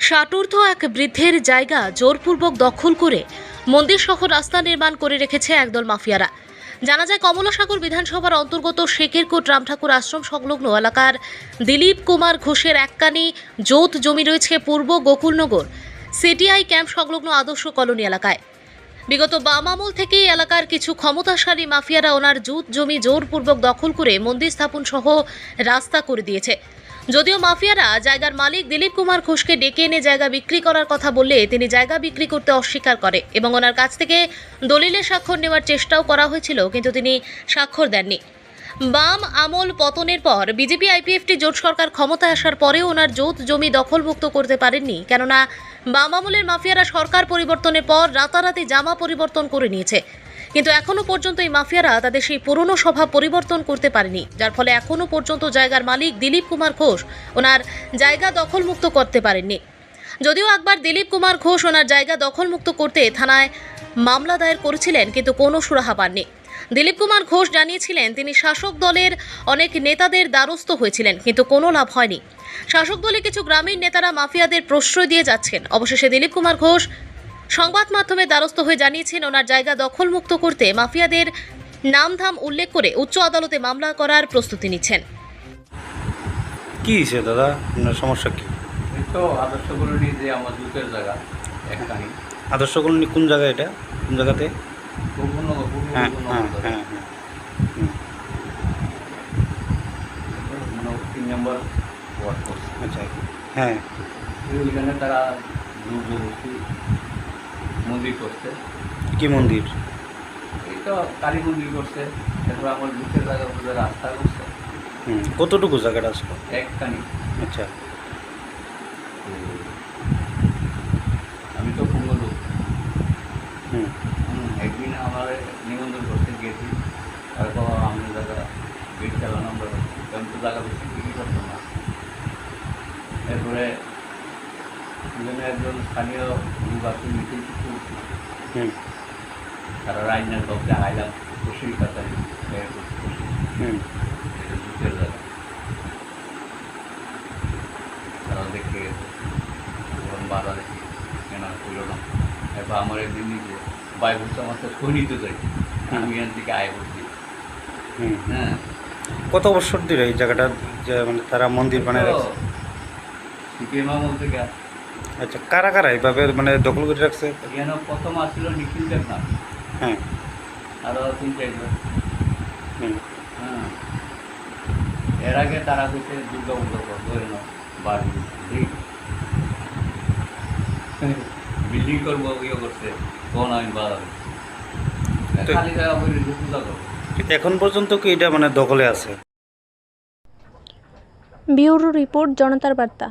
ষাটূর্ধ্ব এক বৃদ্ধের জায়গা জোরপূর্বক দখল করে মন্দির সহ রাস্তা নির্মাণ করে রেখেছে একদল মাফিয়ারা। জানা যায়, কমলাসাগর বিধানসভার অন্তর্গত শেকেরকোট রামঠাকুর আশ্রম সংলগ্ন এলাকার দিলীপ কুমার ঘোষের এককানি জোত জমি রয়েছে পূর্ব গোকুলনগর সিটিআই ক্যাম্প সংলগ্ন আদর্শ কলোনি এলাকায়। বিগত বাম আমল থেকেই এলাকার কিছু ক্ষমতাশালী মাফিয়ারা ওনার জুত জমি জোরপূর্বক দখল করে মন্দির স্থাপন সহ রাস্তা করে দিয়েছে। যদিও মাফিয়ারা জায়গার মালিক দিলীপ কুমার ঘোষকে ডেকে এনে জায়গা বিক্রি করার কথা বললে তিনি জায়গা বিক্রি করতে অস্বীকার করে এবং ওনার কাছ থেকে দলিলে স্বাক্ষর নেওয়ার চেষ্টাও করা হয়েছিল, কিন্তু তিনি স্বাক্ষর দেননি। বাম আমল পতনের পর বিজেপি আইপিএফটি জোট সরকার ক্ষমতায় আসার পরেও ওনার জোত জমি দখলমুক্ত করতে পারেননি, কেননা বাম আমলের মাফিয়ারা সরকার পরিবর্তনের পর রাতারাতি জামা পরিবর্তন করে নিয়েছে। কিন্তু এখনো পর্যন্ত এই মাফিয়ারা তাদের সেই পুরনো স্বভাব পরিবর্তন করতে পারেনি, যার ফলে এখনো পর্যন্ত জায়গার মালিক দিলীপ কুমার ঘোষ ওনার জায়গা দখলমুক্ত করতে পারেননি। যদিও একবার দিলীপ কুমার ঘোষ ওনার জায়গা দখলমুক্ত করতে থানায় মামলা দায়ের করেছিলেন, কিন্তু কোনো সুরাহা পাননি। দিলীপ কুমার ঘোষ জানিয়েছিলেন তিনি শাসক দলের অনেক নেতাদের দ্বারস্থ হয়েছিলেন, কিন্তু কোনো লাভ হয়নি। শাসক দলে কিছু গ্রামীণ নেতারা মাফিয়াদের প্রশ্রয় দিয়ে যাচ্ছেন। অবশেষে দিলীপ কুমার ঘোষ সংবাদ মাধ্যমে দ্বারস্থ হয়ে জানিয়েছেন ওনার জায়গা দখলমুক্ত করতে মাফিয়াদের নামধাম উল্লেখ করে উচ্চ আদালতে মামলা করার প্রস্তুতি নিচ্ছেন। কি হয়েছে দাদা, আপনার সমস্যা কি? তো আদর্শ কলোনি যে আমার জুতের জায়গা একখানি। আদর্শ কলোনি কোন জায়গা, এটা কোন জায়গাতে? হ্যাঁ হ্যাঁ হ্যাঁ হ্যাঁ 3 নম্বর ওয়ার্ড করছে। আচ্ছা হ্যাঁ, ওইখানে তারা জবরদস্তি মন্দির করছে। কি মন্দির? এই তো কালী মন্দির করছে, তারপর আমার জুতের জায়গা বলে রাস্তা করছে। কতটুকু জায়গাটা আসলো? একখানি। আচ্ছা, আমি তো পূর্ণ লোক। একদিন আমার নিবন্ধন করতে গেছি, তারপর আমি জায়গা গেট চালানো আমি তো জায়গা বেশি বিক্রি করতাম না। এরপরে একজন স্থানীয় বাকি মিটিং করছি, তারা রাইনার কাউকে আইলাম খুশির কথা জুতের জায়গা তারা দেখে গেছে, তখন বাধা দেখি কেনা হইল না। এরপর আমার একদিন নিজে বাই বলছে আমার তো সই নিতে চাই, আমি এখান থেকে আয় করছি। হ্যাঁ, কত বছর ধরে এই জায়গাটা যে মানে তারা মন্দির বানায় রাখছে? সিপিএম আমল থেকে। আচ্ছা, কারা কারা এইভাবে মানে দখল করে রাখছে? এখানে প্রথম আসছিল নিখিল দেবনাথ, হ্যাঁ, আরও 3-4 হ্যাঁ। এর আগে তারা হচ্ছে দুর্গা পূজা ধরে নাও বাড়ি বিল্ডিং করবো ইয়ে করছে, তখন আমি বাধা খালি জায়গা বলে পূজা করবো। এখন পর্যন্ত কি এটা মানে দখলে আছে? ব্যুরো রিপোর্ট, জনতার বার্তা।